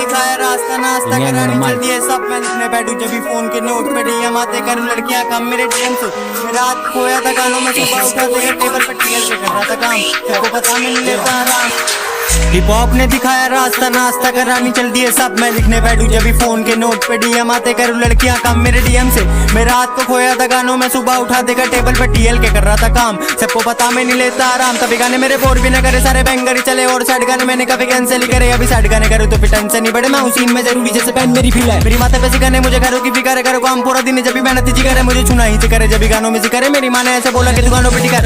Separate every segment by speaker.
Speaker 1: दिखाया रास्ता नाश्ता करानी चल दिए सब। मैं लिखने बैठू जब भी फोन के नोट पे डीएम आते करूँ लड़कियां कम मेरे डीएम से। मैं रात को खोया था गानों में, सुबह उठा देगा टेबल पर टीएल पे कर रहा था काम, सबको पता मैं नहीं लेता आराम। हिप हॉप ने दिखाया रास्ता नाश्ता करानी चल दिए सब। मैं लिखने बैठू जब भी फोन के नोट पे डीएम आते करूँ लड़कियां कम मेरे डीएम से। मैं रात को खोया था गानों में, सुबह उठा देगा टेबल पर टीएल के कर रहा था काम, सबको पता मैं नहीं लेता आराम। तभी गाने मेरे बोर भी न करे, सारे बैंगर ही चले और साइड गाने मैंने कभी कैंसिल ही करे। अभी साइड गाने करूँ तो फिर टेंशन नहीं बढ़े, मैं उसी में जरूरी जैसे पेन मेरी फील है। मेरी माता पे सिखाने मुझे घरों की फिक्र करो काम पूरा दिन, जब भी मेहनत जी करे मुझे छूना ही करे। जब भी गानों में जिक्र है मेरी माँ ने ऐसे बोला कि दुकानों पे टिका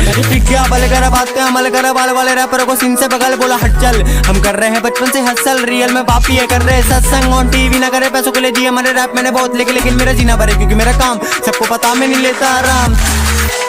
Speaker 1: गया भले करा बात पे अमल करा, बाल वाले रैपरों को सीन से बगल बोला हट चल। हम कर रहे हैं बचपन से हसल, रियल में बाप ये कर रहे सत्संग ऑन टीवी ना करे, पैसों के लिए जी हमारे रैप मैंने बहुत लिखे लेकिन मेरा जीना भरे क्योंकि मेरा काम सबको पता मैं नहीं लेता आराम।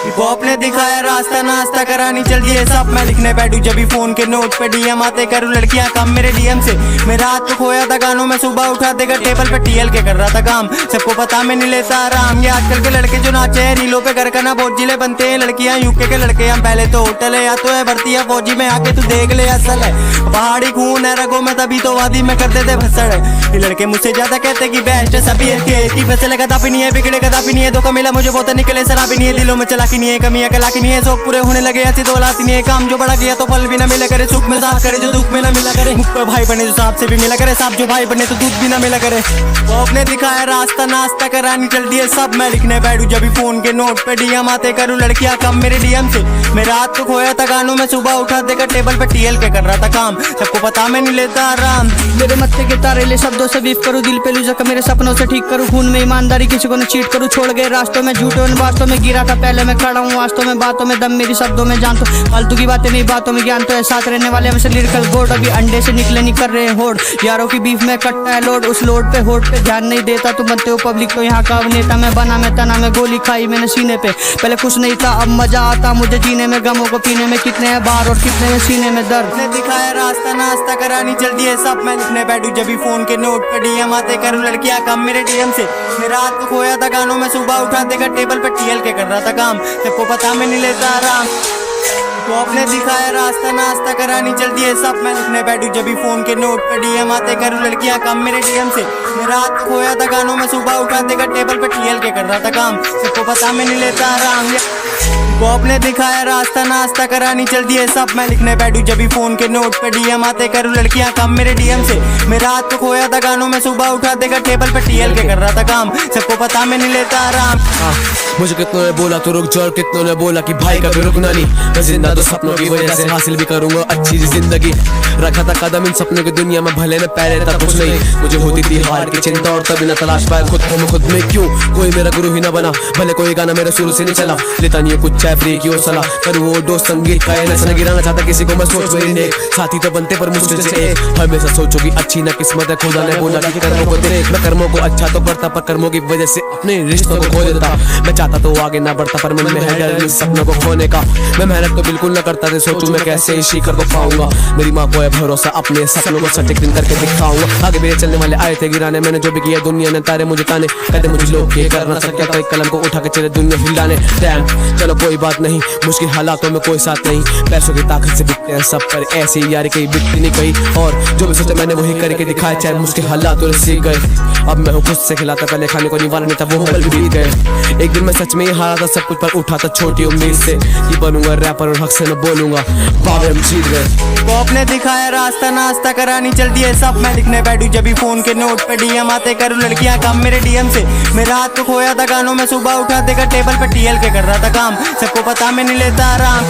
Speaker 1: हिप हॉप ने दिखाया रास्ता नाश्ता करानी चल दिए सब। मैं लिखने बैठू जब भी फोन के नोट पे डीएम आते करूँ लड़कियां कम मेरे डीएम से। मैं रात को खोया था गानों में, सुबह उठा देगा टेबल पे टीएल के कर रहा था काम, सबको पता मैं नहीं लेता आराम। ये आजकल के लड़के जो नाचे हैं रीलों पे घर करना बहुत जिले बनते हैं, लड़कियां यूके के लड़के हम पहले तो होटल है या तो है भर्ती है फौजी में, आके तू देख ले असल है पहाड़ी खून है रगों में, तभी तो वादी में कर देते भसड़ है। ये लड़के मुझसे ज्यादा कहते कि बेस्ट है सभी है, फैसले कदा भी नहीं है, बिगड़े कदा भी नहीं है, धोखा मिला मुझे बहुत निकले सरा भी नहीं है, दिलों में चला की नहीं है, कमी अकला की नहीं है, शौक पूरे होने लगे ऐसी दौलत नहीं है, काम जो बड़ा किया तो फल भी ना मिला करे, सुख में साथ करे जो दुख में ना मिला करे, मुख पे भाई बने जो सांप से भी मिला करे, सांप जो भाई बने तो दूध भी ना मिला करे। आपने दिखाया रास्ता नाश्ता करानी चल दिए सब। मैं लिखने बैठू जब भी फोन के नोट पे डीएम आते करूँ लड़कियां कम मेरे डीएम से। मैं रात को खोया था गानों में, सुबह उठा देगा टेबल पे टीएल के कर रहा था काम, सबको पता मैं नहीं लेता आराम।
Speaker 2: मेरे मत्थे के तारेले शब्दों से बीफ करूँ, दिल पे लू जख्म मेरे सपनों से ठीक करूँ, खून में ईमानदारी किसी को न चीट करूँ, छोड़ गए रास्तों में झूठे उन बातों में गिरा था पहले मैं खड़ा हूँ वास्तव में, बातों में दम मेरी शब्दों में जान, तो फालतू की बातें नहीं बातों में ज्ञान, तो है साथ रहने वाले हमसे लिरिकल गोड, अभी अंडे से निकले नहीं कर रहे होड़, यारों की बीफ में कटता है लोड, उस लोड पे होड़ पे ध्यान नहीं देता तुम बनते हो पब्लिक तो यहाँ का नेता मैं बना, मैं तना में गोली खाई मैंने सीने पे, पहले कुछ नहीं था अब मजा आता मुझे जीने में, गमों को पीने में कितने हैं बाहर और कितने में सीने में दर्द।
Speaker 1: ने दिखाया रास्ता नाश्ता करानी चल दिए सब। मैं लिखने बैठू जब भी फोन के नोट पे डीएम आते करूँ लड़कियां कम मेरे डीएम से। मैं रात को खोया था गानों में, सुबह उठा देगा टेबल पे टीएल के कर रहा था काम, सबको पता मैं नहीं लेता आराम। तो आपने दिखाया रास्ता नाश्ता करानी चल दिए सब। मैं लिखने बैठू जब भी फोन के नोट पे डीएम आते करूँ लड़कियां कम मेरे डीएम से। मैं रात को खोया था गानों में, सुबह उठा देगा टेबल पे टीएल के कर रहा था काम, सबको पता मैं नहीं लेता आराम। वो आपने दिखाया रास्ता नाश्ता करानी चल दिए सब। मैं लिखने बैठू जब भी फोन के नोट पे डीएम आते करूँ लड़कियां कम मेरे डीएम से। मैं रात को खोया था गानों में, सुबह उठा देगा टेबल पे टीएल के कर रहा था काम, सबको पता मैं नहीं लेता आराम।
Speaker 3: मुझे कितनों ने बोला तो रुक जा और कितनों ने बोला कि भाई कभी रुकना नहीं, मैं जिंदा तो सपनों की वजह से हासिल भी करूंगा अच्छी जिंदगी। रखा था कदम इन सपनों की दुनिया में, भले में पहले था कुछ नहीं, मुझे होती थी हार की चिंता और तभी न तलाश पाया खुद को मैं खुद में, क्यों कोई मेरा गुरु ही ना बना, भले कोई गाना मेरे शुरू से नहीं चला, लेता नहीं कुछ चाहे फ्री की सलाह पर वो दोस्त संगीत का नशा न गिराना चाहता किसी को मैं सोच मेरी नेक, साथी तो बनते पर मुश्किल से एक, हमेशा सोचो कि अच्छी ना किस्मत है, खुदा ने बोला कि कर्मों को दे, मैं कर्मों को अच्छा तो करता पर कर्मों की वजह से अपने रिश्तों को खो देता। मैं चाहता तो आगे ना बढ़ता पर मन में है डर इस सपनों को खोने का, मैं मेहनत तो बिल्कुल न करता थे, सोचूं मैं कैसे इस शिखर को पाऊंगा, मेरी माँ को है भरोसा अपने सपनों को सच एक दिन करके दिखाऊंगा। आगे मेरे चलने वाले आए थे गिराने, मैंने जो भी किया दुनिया ने तारे मुझे ताने, कहते मुझे लोग ये करना सकता तो एक कलम को उठा के चले दुनिया हिलाने। डैम चलो कोई बात नहीं, मुश्किल हालातों में कोई साथ नहीं, पैसों की ताकत से बिकते हैं सब पर ऐसी यारी कहीं बिकती नहीं कहीं, और जो भी सोचा मैंने वही करके दिखाया चाहे मुश्किल हालातों से सीख गए। अब मैं हूँ खुद से खिलाता, पहले खाने को निवारण नहीं था वो पल भी बीत गए। एक दिन मैं सच में ही हारा था सब कुछ पर उठा था छोटी उम्मीद से कि बनूंगा रैपर और हक से मैं बोलूंगा बाबे हम जीत गए।
Speaker 1: वो आपने दिखाया रास्ता नाश्ता करानी चल दिए सब। मैं लिखने बैठू जब भी फोन के नोट पे डीएम आते करूँ लड़कियां कम मेरे डीएम से। मैं रात को खोया था गानों में, सुबह उठा देगा टेबल पे टीएल के कर रहा था काम, सबको पता मैं नहीं लेता आराम।